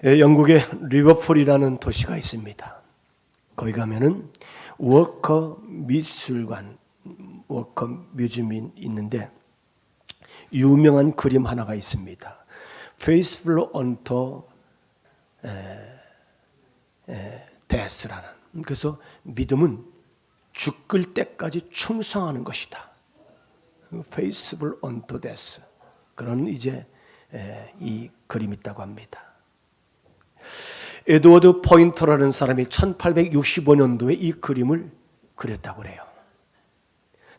영국의 리버풀이라는 도시가 있습니다. 거기 가면은 워커 미술관, 워커 뮤지엄이 있는데 유명한 그림 하나가 있습니다. Faithful unto death라는. 그래서 믿음은 죽을 때까지 충성하는 것이다. Faithful unto death. 그런 이제 이 그림이 있다고 합니다. 에드워드 포인터라는 사람이 1865년도에 이 그림을 그렸다고 그래요.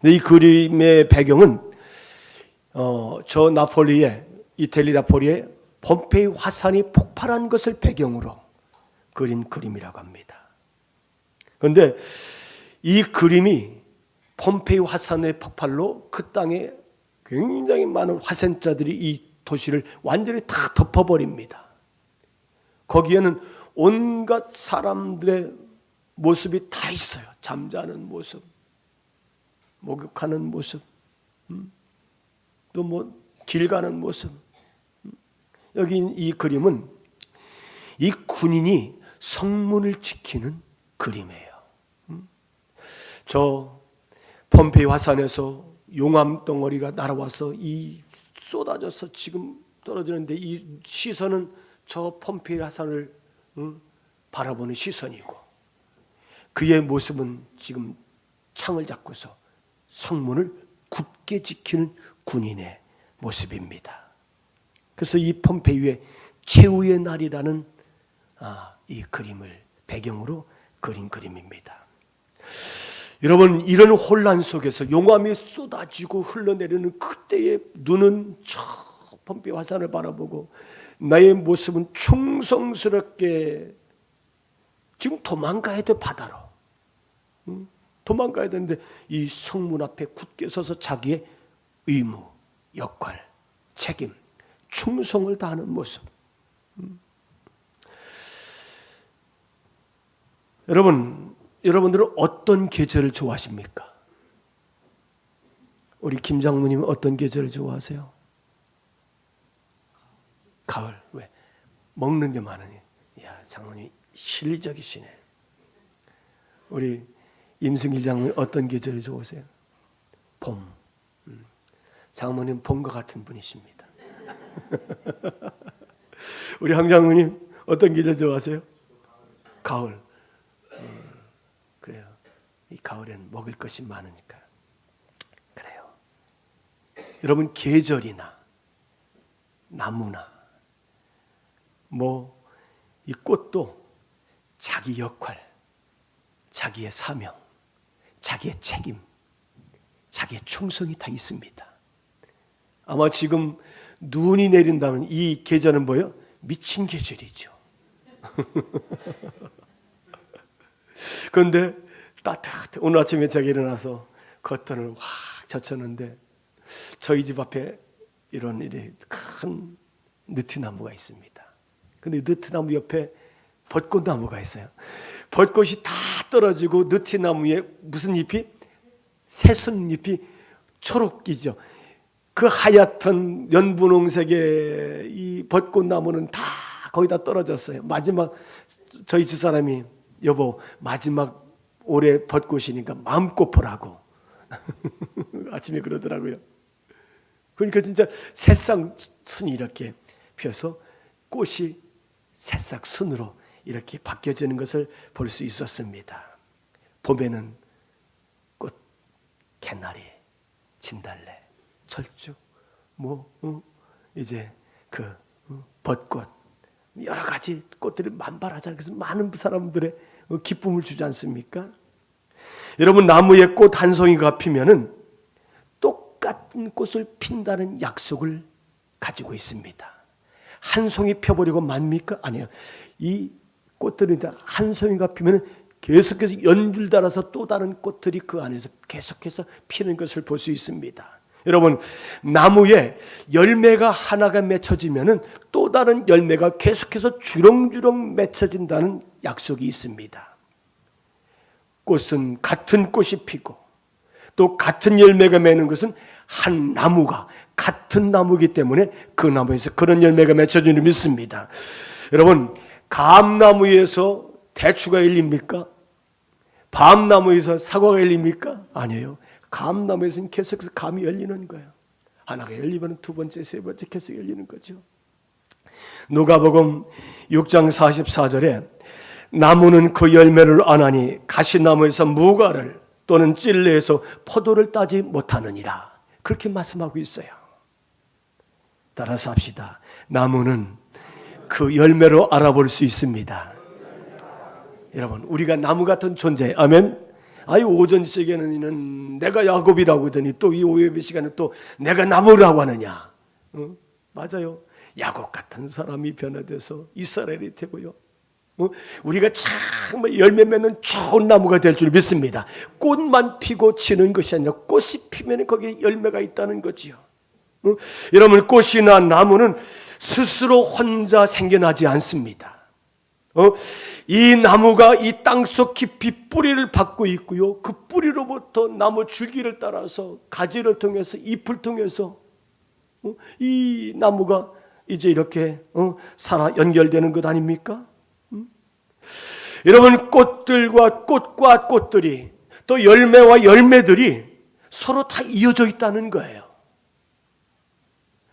근데 이 그림의 배경은 저 나폴리의 이태리 나폴리의 폼페이 화산이 폭발한 것을 배경으로 그린 그림이라고 합니다. 그런데 이 그림이 폼페이 화산의 폭발로 그 땅에 굉장히 많은 화산자들이 이 도시를 완전히 다 덮어버립니다. 거기에는 온갖 사람들의 모습이 다 있어요. 잠자는 모습, 목욕하는 모습, 또 뭐 길 가는 모습. 여기 이 그림은 이 군인이 성문을 지키는 그림이에요. 저 폼페이 화산에서 용암 덩어리가 날아와서 이 쏟아져서 지금 떨어지는데 이 시선은 저 폼페이 화산을 바라보는 시선이고 그의 모습은 지금 창을 잡고서 성문을 굳게 지키는 군인의 모습입니다. 그래서 이 폼페이의 최후의 날이라는 이 그림을 배경으로 그린 그림입니다. 여러분, 이런 혼란 속에서 용암이 쏟아지고 흘러내리는 그때의 눈은 저 폼페이 화산을 바라보고 나의 모습은 충성스럽게 지금 도망가야 돼, 바다로. 도망가야 되는데 이 성문 앞에 굳게 서서 자기의 의무, 역할, 책임, 충성을 다하는 모습. 여러분들은 어떤 계절을 좋아하십니까? 우리 김 장모님은 어떤 계절을 좋아하세요? 가을. 왜? 먹는 게 많으니. 야, 장모님 실력이시네. 우리 임승길 장모님 어떤 계절을 좋아하세요? 봄. 장모님 봄과 같은 분이십니다. 우리 황 장모님 어떤 계절 좋아하세요? 가을. 그래요. 이 가을에는 먹을 것이 많으니까. 그래요. 여러분, 계절이나 나무나 이 꽃도 자기 역할, 자기의 사명, 자기의 책임, 자기의 충성이 다 있습니다. 아마 지금 눈이 내린다면 이 계절은 뭐예요? 미친 계절이죠. 그런데 따뜻해. 오늘 아침에 제가 일어나서 커튼을 확 젖혔는데 저희 집 앞에 이런 큰 느티나무가 있습니다. 근데 느티나무 옆에 벚꽃나무가 있어요. 벚꽃이 다 떨어지고 느티나무에 무슨 잎이? 새순잎이 초록이죠. 그 하얗던 연분홍색의 이 벚꽃나무는 다 거기다 떨어졌어요. 마지막 저희 집사람이 여보 마지막 올해 벚꽃이니까 마음껏 보라고 아침에 그러더라고요. 그러니까 진짜 새싹 순이 이렇게 피어서 꽃이 새싹 순으로 이렇게 바뀌어지는 것을 볼 수 있었습니다. 봄에는 꽃, 개나리, 진달래, 철쭉, 이제 벚꽃, 여러 가지 꽃들이 만발하잖아요. 그래서 많은 사람들의 기쁨을 주지 않습니까? 여러분, 나무에 꽃 한 송이가 피면은 똑같은 꽃을 핀다는 약속을 가지고 있습니다. 한 송이 펴버리고 맙니까? 아니요. 이 꽃들이 한 송이가 피면은 계속해서 연줄 달아서 또 다른 꽃들이 그 안에서 계속해서 피는 것을 볼 수 있습니다. 여러분, 나무에 열매가 하나가 맺혀지면은 또 다른 열매가 계속해서 주렁주렁 맺혀진다는 약속이 있습니다. 꽃은 같은 꽃이 피고 또 같은 열매가 맺는 것은 한 나무가 같은 나무이기 때문에 그 나무에서 그런 열매가 맺혀지는 믿습니다. 여러분, 감나무에서 대추가 열립니까? 밤나무에서 사과가 열립니까? 아니에요. 감나무에서는 계속해서 감이 열리는 거예요. 하나가 열리면 두 번째, 세 번째 계속 열리는 거죠. 누가복음 6장 44절에 나무는 그 열매를 안하니 가시나무에서 무화과를 또는 찔레에서 포도를 따지 못하느니라. 그렇게 말씀하고 있어요. 따라서 합시다. 나무는 그 열매로 알아볼 수 있습니다. 여러분, 우리가 나무 같은 존재. 아멘. 아유, 오전 시간에는 내가 야곱이라고 하더니 또 이 오후의 시간에 또 내가 나무라고 하느냐. 맞아요. 야곱 같은 사람이 변화돼서 이스라엘이 되고요. 우리가 정말 열매 맺는 좋은 나무가 될 줄 믿습니다. 꽃만 피고 지는 것이 아니라 꽃이 피면 거기에 열매가 있다는 거지요. 여러분, 꽃이나 나무는 스스로 혼자 생겨나지 않습니다. 이 나무가 이 땅속 깊이 뿌리를 받고 있고요. 그 뿌리로부터 나무 줄기를 따라서 가지를 통해서 잎을 통해서 이 나무가 이제 이렇게 살아 연결되는 것 아닙니까? 여러분, 꽃들과 꽃과 꽃들이 또 열매와 열매들이 서로 다 이어져 있다는 거예요.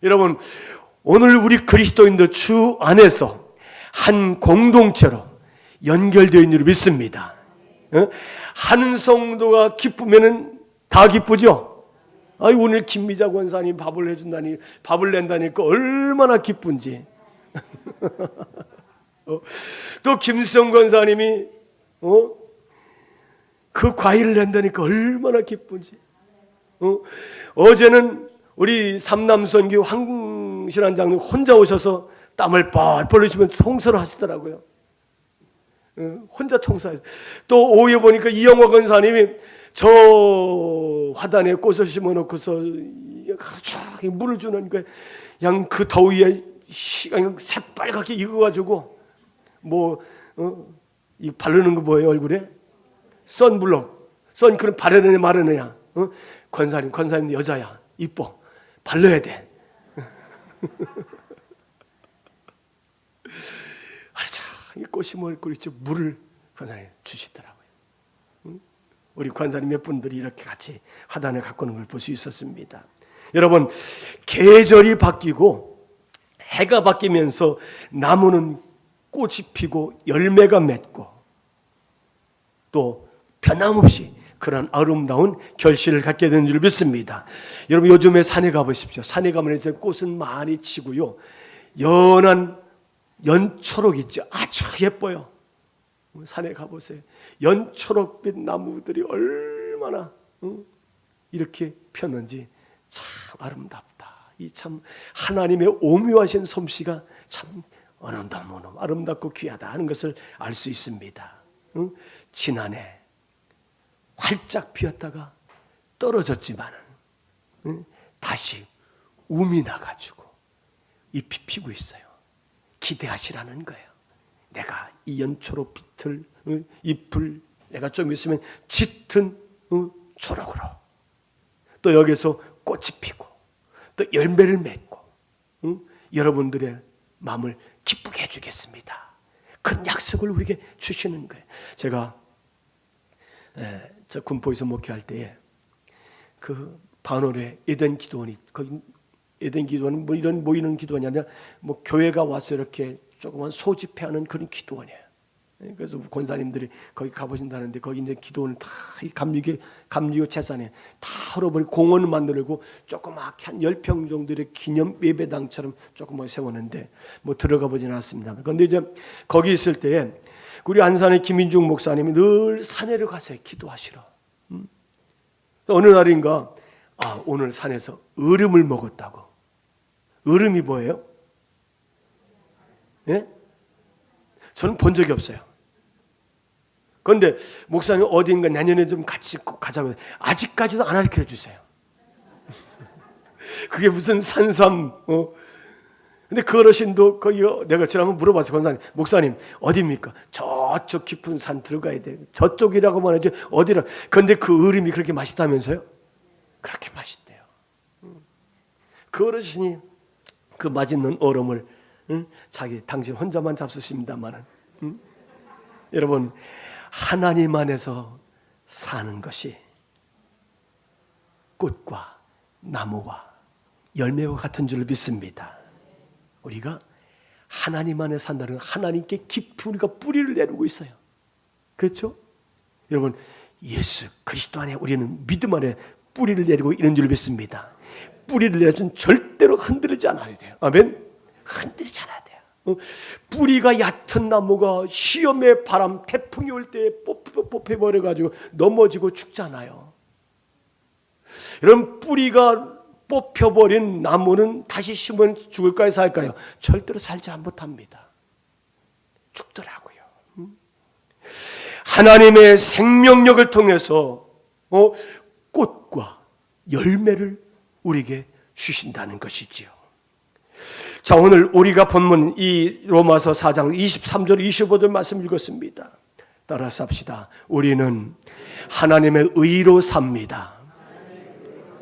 여러분, 오늘 우리 그리스도인들 주 안에서 한 공동체로 연결되어 있는 줄 믿습니다. 한 성도가 기쁘면은 다 기쁘죠? 아이, 오늘 김미자 권사님 밥을 해준다니, 밥을 낸다니까 얼마나 기쁜지. 또 김수영 권사님이 그 과일을 낸다니까 얼마나 기쁜지. 어제는 우리 삼남선교 황신한 장님 혼자 오셔서 땀을 뻘뻘 흘리시면서 통솔을 하시더라고요. 혼자 청소하셨어요. 또 오후에 보니까 이영화 권사님이 저 화단에 꽃을 심어놓고서 갑자기 물을 주는 거예요. 그냥 그 더위에 새빨갛게 익어가지고 이 바르는 거 뭐예요, 얼굴에? 선블록. 선크림 바르느냐 마르느냐. 권사님 여자야, 이뻐, 발라야 돼. 이 꽃이 뭘 있죠? 물을 권사님 주시더라고요. 우리 권사님 몇 분들이 이렇게 같이 화단을 가꾸는 걸 볼 수 있었습니다. 여러분, 계절이 바뀌고 해가 바뀌면서 나무는 꽃이 피고 열매가 맺고 또 변함없이 그런 아름다운 결실을 갖게 되는 줄 믿습니다. 여러분, 요즘에 산에 가보십시오. 산에 가면 이제 꽃은 많이 치고요. 연한 연초록 있죠. 아주 예뻐요. 산에 가보세요. 연초록빛 나무들이 얼마나 이렇게 폈는지 참 아름답다. 이 참 하나님의 오묘하신 솜씨가 참 아름답고 귀하다 하는 것을 알 수 있습니다. 지난해 활짝 피었다가 떨어졌지만은 다시 움이 나가지고 잎이 피고 있어요. 기대하시라는 거예요. 내가 이 연초록 빛을 잎을 내가 좀 있으면 짙은 초록으로 또 여기서 꽃이 피고 또 열매를 맺고 여러분들의 마음을 기쁘게 해주겠습니다. 그런 약속을 우리에게 주시는 거예요. 제가 저 군포에서 목회할 때에 그 반월에 에덴 기도원이 거기 에덴 기도원은 뭐 이런 모이는 기도원이 아니라 뭐 교회가 와서 이렇게 조그만 소집회하는 그런 기도원이에요. 그래서 권사님들이 거기 가보신다는데 거기 이제 기도원을 다 이 감리교 재산에 다 헐어버리고 공원을 만들고 조그맣게 한 10평 정도의 기념 예배당처럼 조그맣게 세웠는데 뭐 들어가 보진 않았습니다. 그런데 이제 거기 있을 때에 우리 안산의 김인중 목사님이 늘 산에를 가서 기도하시러. 어느 날인가 오늘 산에서 얼음을 먹었다고. 얼음이 뭐예요? 예? 저는 본 적이 없어요. 그런데 목사님 어딘가 내년에 좀 같이 가자고. 아직까지도 안 가르쳐 주세요. 그게 무슨 산삼. 근데 그 어르신도 거기 내가 지난번 물어봤어요. 권사님, 목사님 어디입니까? 저쪽 깊은 산 들어가야 돼. 저쪽이라고만 하지 어디라. 그런데 그 얼음이 그렇게 맛있다면서요? 그렇게 맛있대요. 그 어르신이 그 맛있는 얼음을 당신 혼자만 잡수십니다만은. 여러분, 하나님 안에서 사는 것이 꽃과 나무와 열매와 같은 줄 믿습니다. 우리가 하나님 안에 산다는 하나님께 깊이 우리가 뿌리를 내리고 있어요. 그렇죠? 여러분, 예수 그리스도 안에 우리는 믿음 안에 뿌리를 내리고 있는 줄 믿습니다. 뿌리를 내려준 절대로 흔들리지 않아야 돼요. 아멘? 흔들리지 않아야 돼요. 뿌리가 얕은 나무가 시험의 바람, 태풍이 올 때 뽑혀버려가지고 넘어지고 죽잖아요. 여러분, 뿌리가 뽑혀버린 나무는 다시 심으면 죽을까요, 살까요? 절대로 살지 못합니다. 죽더라고요. 하나님의 생명력을 통해서 꽃과 열매를 우리에게 주신다는 것이지요. 자, 오늘 우리가 본문 이 로마서 4장 23절 25절 말씀 읽었습니다. 따라서 합시다. 우리는 하나님의 의로 삽니다.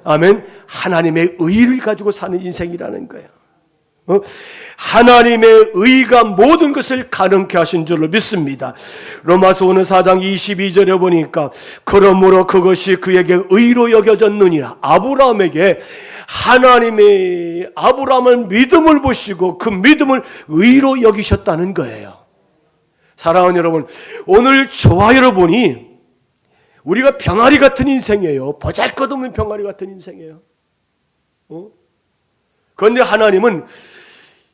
아멘. 하나님의 의를 가지고 사는 인생이라는 거예요. 하나님의 의가 모든 것을 가능케 하신 줄로 믿습니다. 로마서 오는 4장 22절에 보니까 그러므로 그것이 그에게 의로 여겨졌느니라. 아브라함에게 하나님이 아브라함을 믿음을 보시고 그 믿음을 의로 여기셨다는 거예요. 사랑하는 여러분, 오늘 저와 여러분이 우리가 병아리 같은 인생이에요. 보잘것없는 병아리 같은 인생이에요. 그런데 하나님은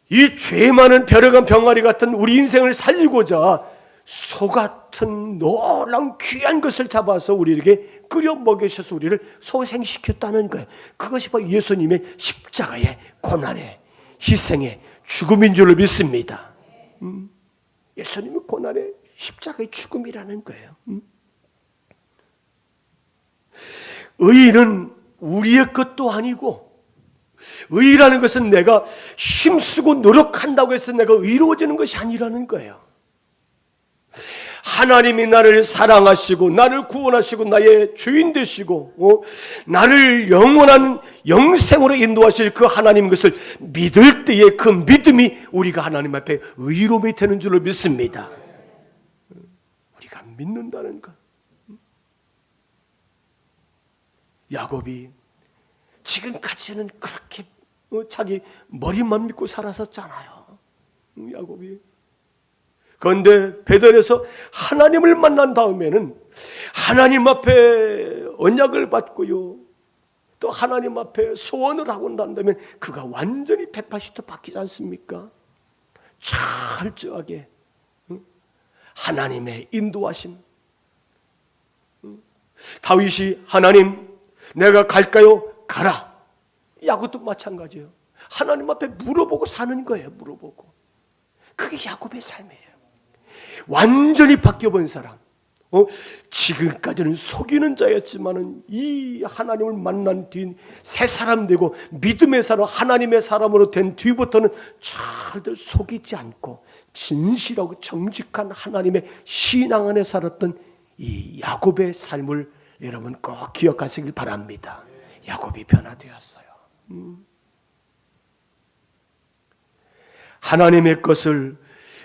이 죄 많은 벼려간 병아리 같은 우리 인생을 살리고자 소 같은 놀라운 귀한 것을 잡아서 우리에게 끓여 먹이셔서 우리를 소생시켰다는 거예요. 그것이 바로 예수님의 십자가의 고난의 희생의 죽음인 줄로 믿습니다. 예수님의 고난의 십자가의 죽음이라는 거예요. 의는 우리의 것도 아니고, 의라는 것은 내가 힘쓰고 노력한다고 해서 내가 의로워지는 것이 아니라는 거예요. 하나님이 나를 사랑하시고 나를 구원하시고 나의 주인 되시고 나를 영원한 영생으로 인도하실 그 하나님 것을 믿을 때에 그 믿음이 우리가 하나님 앞에 의로움이 되는 줄로 믿습니다. 우리가 믿는다는 것. 야곱이 지금까지는 그렇게 자기 머리만 믿고 살았었잖아요. 야곱이. 그런데 베델에서 하나님을 만난 다음에는 하나님 앞에 언약을 받고요, 또 하나님 앞에 소원을 하고 난 다음에 그가 완전히 180도 바뀌지 않습니까? 철저하게 하나님의 인도하심. 다윗이 하나님 내가 갈까요? 가라. 야곱도 마찬가지예요. 하나님 앞에 물어보고 사는 거예요. 물어보고. 그게 야곱의 삶이에요. 완전히 바뀌어본 사람. 지금까지는 속이는 자였지만은 이 하나님을 만난 뒤 새 사람 되고 믿음의 사람, 하나님의 사람으로 된 뒤부터는 절대 속이지 않고 진실하고 정직한 하나님의 신앙 안에 살았던 이 야곱의 삶을 여러분 꼭 기억하시길 바랍니다. 야곱이 변화되었어요. 하나님의 것을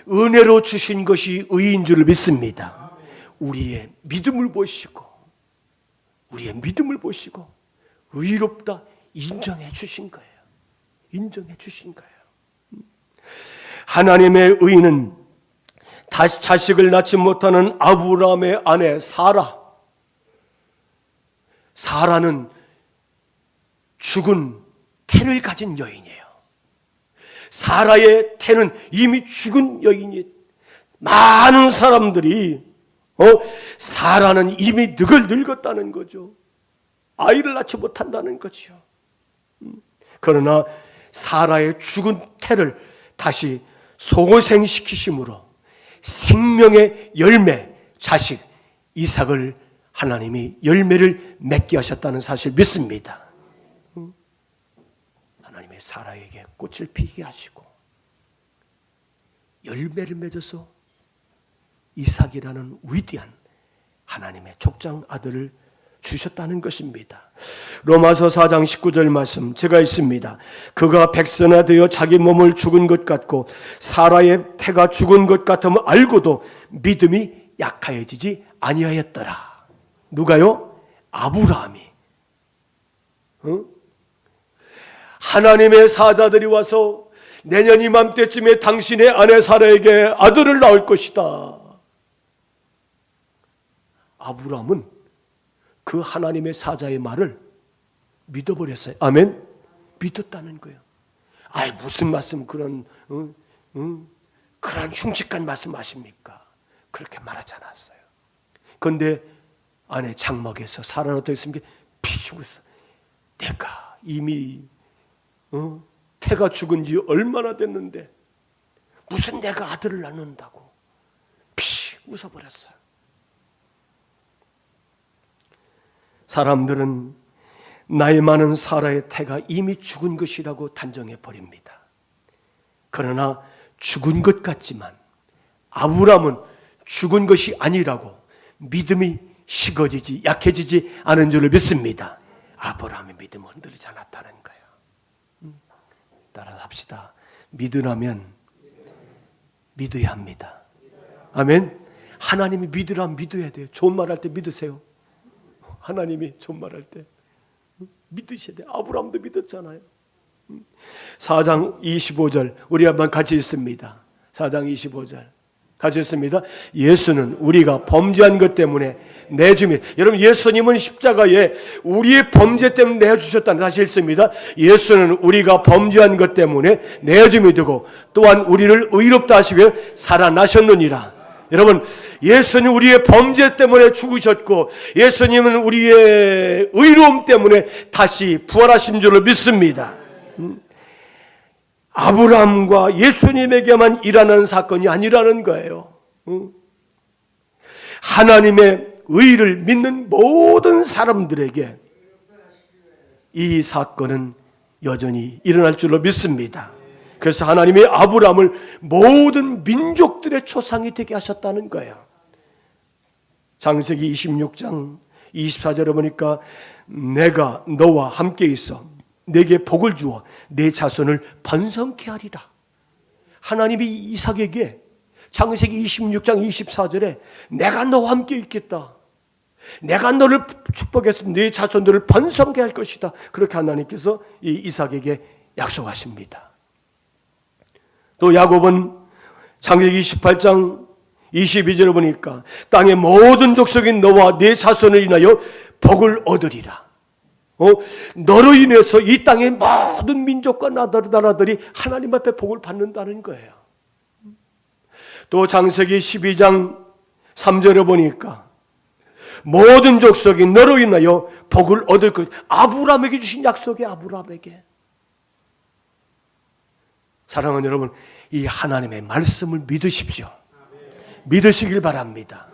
은혜로 주신 것이 의인 줄 믿습니다. 우리의 믿음을 보시고 의롭다 인정해 주신 거예요. 인정해 주신 거예요. 하나님의 의는 자식을 낳지 못하는 아브라함의 아내 사라는 죽은 태를 가진 여인이에요. 사라의 태는 이미 죽은 여인이, 많은 사람들이 사라는 이미 늙었다는 거죠. 아이를 낳지 못한다는 거죠. 그러나 사라의 죽은 태를 다시 소생시키심으로 생명의 열매, 자식 이삭을 하나님이 열매를 맺게 하셨다는 사실 믿습니다. 하나님의 사라에게 꽃을 피게 하시고 열매를 맺어서 이삭이라는 위대한 하나님의 족장 아들을 주셨다는 것입니다. 로마서 4장 19절 말씀 제가 있습니다. 그가 백선화되어 자기 몸을 죽은 것 같고 사라의 태가 죽은 것 같음을 알고도 믿음이 약하여지지 아니하였더라. 누가요? 아브라함이. 하나님의 사자들이 와서 내년 이맘때쯤에 당신의 아내 사라에게 아들을 낳을 것이다. 아브라함은 그 하나님의 사자의 말을 믿어버렸어요. 아멘? 믿었다는 거예요. 아이 무슨 말씀 그런 그런 흉측한 말씀하십니까? 그렇게 말하지 않았어요. 그런데 아내 장막에서 사라는 어떻게 했습니까? 피죽고 있어. 내가 이미 태가 죽은 지 얼마나 됐는데 무슨 내가 아들을 낳는다고 피 웃어버렸어요. 사람들은 나이 많은 사라의 태가 이미 죽은 것이라고 단정해 버립니다. 그러나 죽은 것 같지만 아브라함은 죽은 것이 아니라고 믿음이 식어지지 약해지지 않은 줄을 믿습니다. 아브라함의 믿음은 흔들리지 않았다는 거예요. 따라서 합시다. 믿으라면 믿어야 합니다. 아멘. 하나님이 믿으라면 믿어야 돼요. 좋은 말 할 때 믿으세요. 하나님이 좋은 말 할 때 믿으셔야 돼요. 아브라함도 믿었잖아요. 4장 25절 우리 한번 같이 읽습니다. 4장 25절 같이 읽습니다. 예수는 우리가 범죄한 것 때문에 내주미. 여러분 예수님은 십자가에 우리의 범죄 때문에 내주셨다는 다시 읽습니다. 예수는 우리가 범죄한 것 때문에 내주미 되고 또한 우리를 의롭다 하시기 위해 살아나셨느니라. 여러분 예수님 우리의 범죄 때문에 죽으셨고 예수님은 우리의 의로움 때문에 다시 부활하신 줄을 믿습니다. 아브라함과 예수님에게만 일어나는 사건이 아니라는 거예요. 하나님의 의를 믿는 모든 사람들에게 이 사건은 여전히 일어날 줄로 믿습니다. 그래서 하나님이 아브라함을 모든 민족들의 초상이 되게 하셨다는 거예요. 창세기 26장 24절에 보니까 내가 너와 함께 있어 내게 복을 주어 내 자손을 번성케 하리라. 하나님이 이삭에게 창세기 26장 24절에 내가 너와 함께 있겠다. 내가 너를 축복해서 네 자손들을 번성케 할 것이다. 그렇게 하나님께서 이 이삭에게 약속하십니다. 또 야곱은 창세기 28장 22절에 보니까 땅의 모든 족속이 너와 네 자손을 인하여 복을 얻으리라. 너로 인해서 이 땅의 모든 민족과 나라들이 하나님 앞에 복을 받는다는 거예요. 또 창세기 12장 3절에 보니까 모든 족속이 너로 인하여 복을 얻을 것. 아브라함에게 주신 약속이 아브라함에게. 사랑하는 여러분, 이 하나님의 말씀을 믿으십시오. 믿으시길 바랍니다.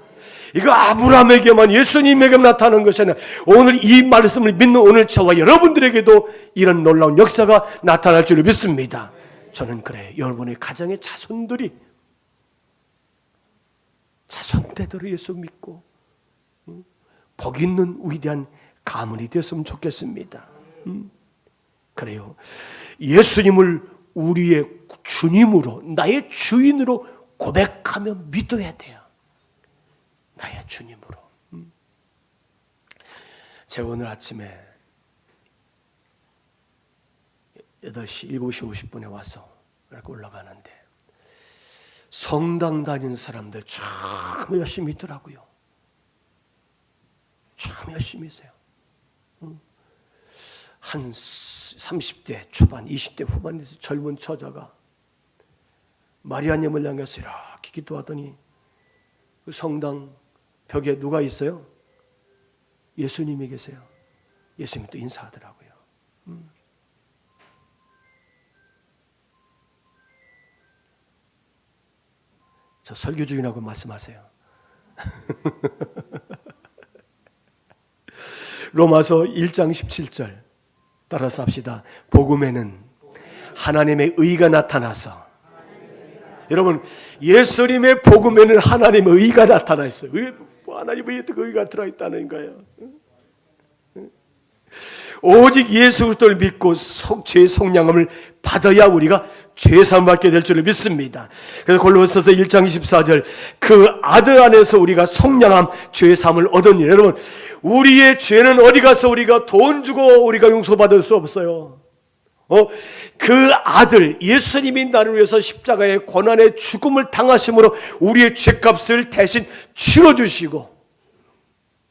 이거 아브라함에게만 예수님에게 나타나는 것이 아니라 오늘 이 말씀을 믿는 오늘 저와 여러분들에게도 이런 놀라운 역사가 나타날 줄을 믿습니다. 저는 그래요. 여러분의 가정의 자손들이 자손대대로 예수 믿고 복 있는 위대한 가문이 되었으면 좋겠습니다. 그래요. 예수님을 우리의 주님으로 나의 주인으로 고백하며 믿어야 돼요. 나의 주님으로. 제가 오늘 아침에 8시, 7시 50분에 와서 이렇게 올라가는데 성당 다니는 사람들 참 열심히 있더라고요. 참 열심히 있어요. 한 30대 초반, 20대 후반에서 젊은 처자가 마리아님을 향해서 이렇게 기도하더니 그 성당 벽에 누가 있어요? 예수님이 계세요. 예수님이 또 인사하더라고요. 저 설교 중이라고 말씀하세요. 로마서 1장 17절 따라서 합시다. 복음에는 하나님의 의가 나타나서 여러분 예수님의 복음에는 하나님의 의가 나타나 있어요. 하나님의 의가 들어있다는 거예요. 오직 예수 그리스도를 믿고 죄의 속량함을 받아야 우리가 죄사함 받게 될 줄을 믿습니다. 그래서 골로새서 1장 24절 그 아들 안에서 우리가 속량함 죄사함을 얻으니 여러분 우리의 죄는 어디 가서 우리가 돈 주고 우리가 용서받을 수 없어요. 그 아들 예수님이 나를 위해서 십자가의 고난의 죽음을 당하심으로 우리의 죄값을 대신 치러주시고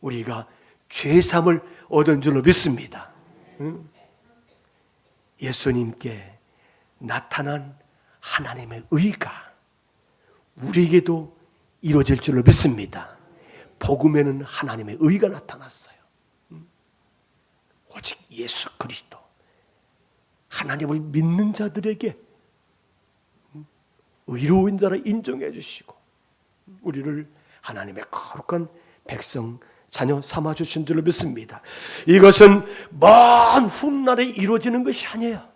우리가 죄사함을 얻은 줄로 믿습니다. 예수님께 나타난 하나님의 의가 우리에게도 이루어질 줄로 믿습니다. 복음에는 하나님의 의가 나타났어요. 오직 예수 그리스도 하나님을 믿는 자들에게 의로운 자라 인정해 주시고 우리를 하나님의 거룩한 백성 자녀 삼아주신 줄로 믿습니다. 이것은 먼 훗날에 이루어지는 것이 아니에요.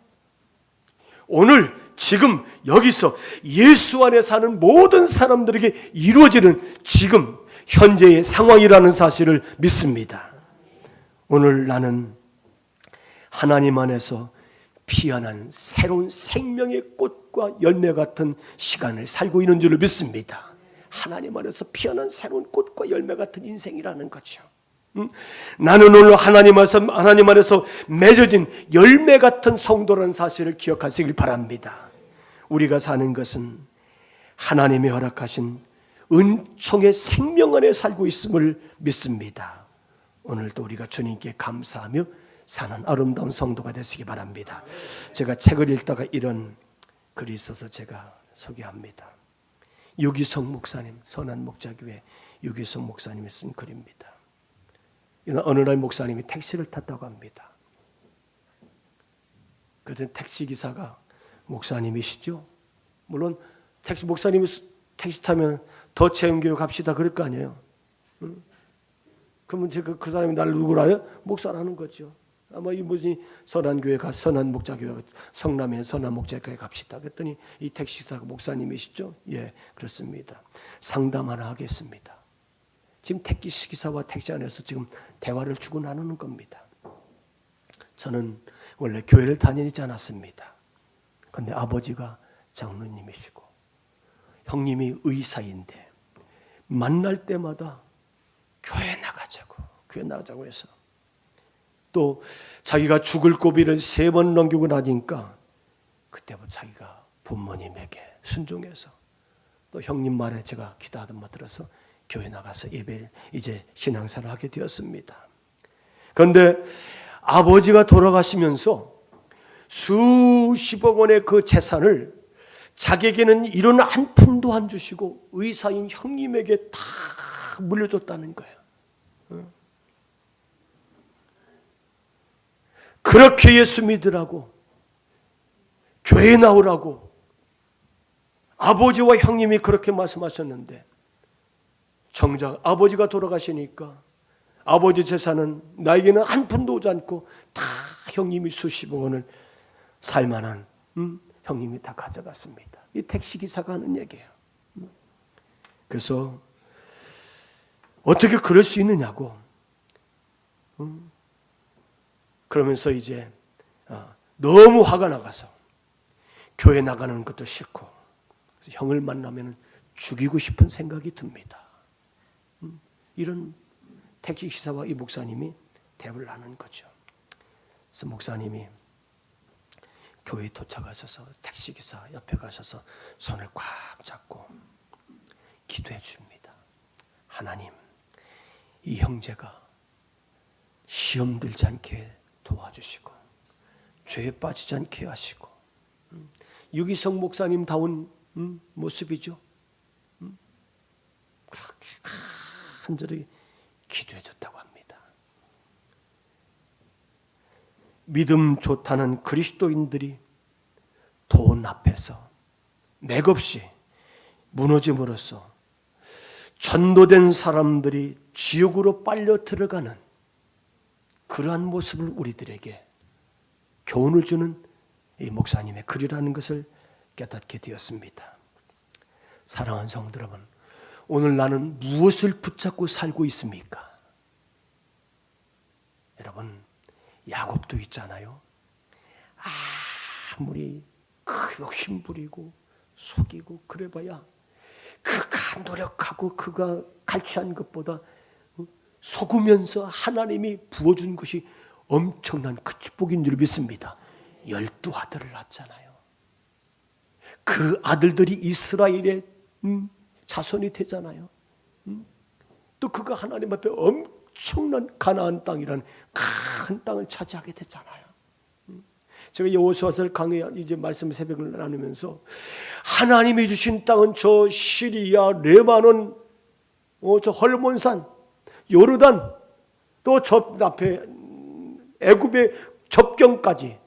오늘 지금 여기서 예수 안에 사는 모든 사람들에게 이루어지는 지금 현재의 상황이라는 사실을 믿습니다. 오늘 나는 하나님 안에서 피어난 새로운 생명의 꽃과 열매 같은 시간을 살고 있는 줄을 믿습니다. 하나님 안에서 피어난 새로운 꽃과 열매 같은 인생이라는 거죠. 나는 오늘 하나님 안에서 맺어진 열매 같은 성도라는 사실을 기억하시길 바랍니다. 우리가 사는 것은 하나님이 허락하신 은총의 생명 안에 살고 있음을 믿습니다. 오늘도 우리가 주님께 감사하며 사는 아름다운 성도가 되시기 바랍니다. 제가 책을 읽다가 이런 글이 있어서 제가 소개합니다. 유기성 목사님, 선한목자교회 유기성 목사님이 쓴 글입니다. 어느 날 목사님이 택시를 탔다고 합니다. 그때 택시기사가 목사님이시죠? 물론 목사님이 택시 타면 더 체험교회 갑시다 그럴 거 아니에요. 그러면 그 사람이 나를 누구라 해요? 목사라는 거죠. 아마 이 무슨 선한목자교회 성남에 선한목자교회 갑시다. 그랬더니 이 택시기사가 목사님이시죠? 예, 그렇습니다. 상담 하나 하겠습니다. 지금 택시기사와 택시 안에서 지금 대화를 주고 나누는 겁니다. 저는 원래 교회를 다니지 않았습니다. 그런데 아버지가 장로님이시고 형님이 의사인데 만날 때마다 교회 나가자고 해서 또 자기가 죽을 고비를 3번 넘기고 나니까 그때부터 자기가 부모님에게 순종해서 또 형님 말에 제가 기도하던 말 들어서 교회 나가서 예배를 이제 신앙생활을 하게 되었습니다. 그런데 아버지가 돌아가시면서 수십억 원의 그 재산을 자기에게는 이런 한 푼도 안 주시고 의사인 형님에게 다 물려줬다는 거예요. 그렇게 예수 믿으라고 교회에 나오라고 아버지와 형님이 그렇게 말씀하셨는데 정작 아버지가 돌아가시니까 아버지 재산은 나에게는 한 푼도 오지 않고 다 형님이 수십억 원을 살만한 형님이 다 가져갔습니다. 이 택시기사가 하는 얘기예요. 그래서 어떻게 그럴 수 있느냐고 그러면서 이제 너무 화가 나가서 교회 나가는 것도 싫고 그래서 형을 만나면 죽이고 싶은 생각이 듭니다. 이런 택시기사와 이 목사님이 대화를 하는 거죠. 그래서 목사님이 교회에 도착하셔서 택시기사 옆에 가셔서 손을 꽉 잡고 기도해 줍니다. 하나님, 이 형제가 시험 들지 않게 도와주시고 죄에 빠지지 않게 하시고 유기성 목사님다운 모습이죠. 그렇게 간절히 기도해 줬다고 합니다. 믿음 좋다는 그리스도인들이 돈 앞에서 맥없이 무너짐으로써 전도된 사람들이 지옥으로 빨려 들어가는 그러한 모습을 우리들에게 교훈을 주는 이 목사님의 글이라는 것을 깨닫게 되었습니다. 사랑하는 성도 여러분, 오늘 나는 무엇을 붙잡고 살고 있습니까? 여러분, 야곱도 있잖아요. 아무리 욕심 부리고 속이고 그래봐야 그가 노력하고 그가 갈취한 것보다 속으면서 하나님이 부어준 것이 엄청난 그 축복인 줄 믿습니다. 12아들을 낳았잖아요. 그 아들들이 이스라엘의 자손이 되잖아요. 또 그가 하나님 앞에 엄청난 가나안 땅이라는 큰 땅을 차지하게 됐잖아요. 제가 여호수아서를 강의 이제 말씀 새벽을 나누면서 하나님이 주신 땅은 저 시리아, 레바논, 저 헐몬산, 요르단, 또 저 앞에 애굽의 접경까지,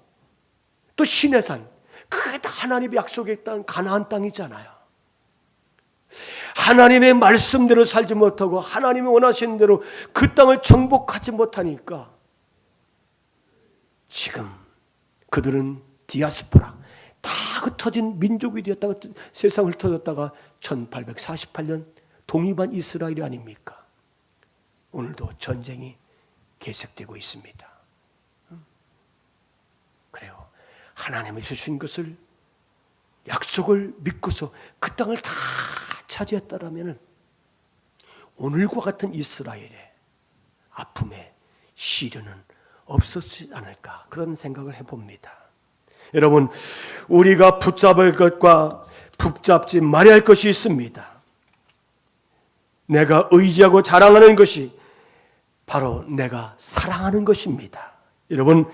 또 시내산, 그게 다 하나님이 약속했던 가나안 땅이잖아요. 하나님의 말씀대로 살지 못하고 하나님이 원하시는 대로 그 땅을 정복하지 못하니까 지금 그들은 디아스포라, 다 흩어진 민족이 되었다가 세상을 흩어졌다가 1848년 독립한 이스라엘이 아닙니까? 오늘도 전쟁이 계속되고 있습니다. 그래요. 하나님이 주신 것을, 약속을 믿고서 그 땅을 다 차지했다라면 오늘과 같은 이스라엘의 아픔에 시련은 없었지 않을까, 그런 생각을 해봅니다. 여러분, 우리가 붙잡을 것과 붙잡지 말아야 할 것이 있습니다. 내가 의지하고 자랑하는 것이 바로 내가 사랑하는 것입니다. 여러분,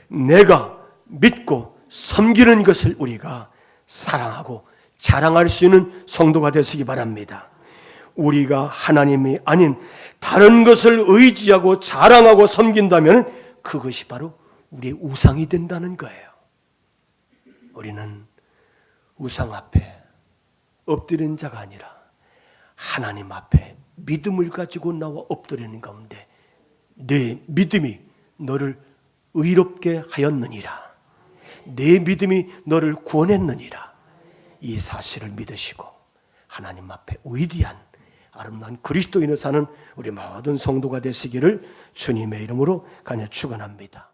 내가 믿고 섬기는 것을 우리가 사랑하고 자랑할 수 있는 성도가 되시기 바랍니다. 우리가 하나님이 아닌 다른 것을 의지하고 자랑하고 섬긴다면 그것이 바로 우리의 우상이 된다는 거예요. 우리는 우상 앞에 엎드리는 자가 아니라 하나님 앞에 믿음을 가지고 나와 엎드리는 가운데 내 믿음이 너를 의롭게 하였느니라, 내 믿음이 너를 구원했느니라, 이 사실을 믿으시고 하나님 앞에 위대한 아름다운 그리스도인을 사는 우리 모든 성도가 되시기를 주님의 이름으로 간절히 축원합니다.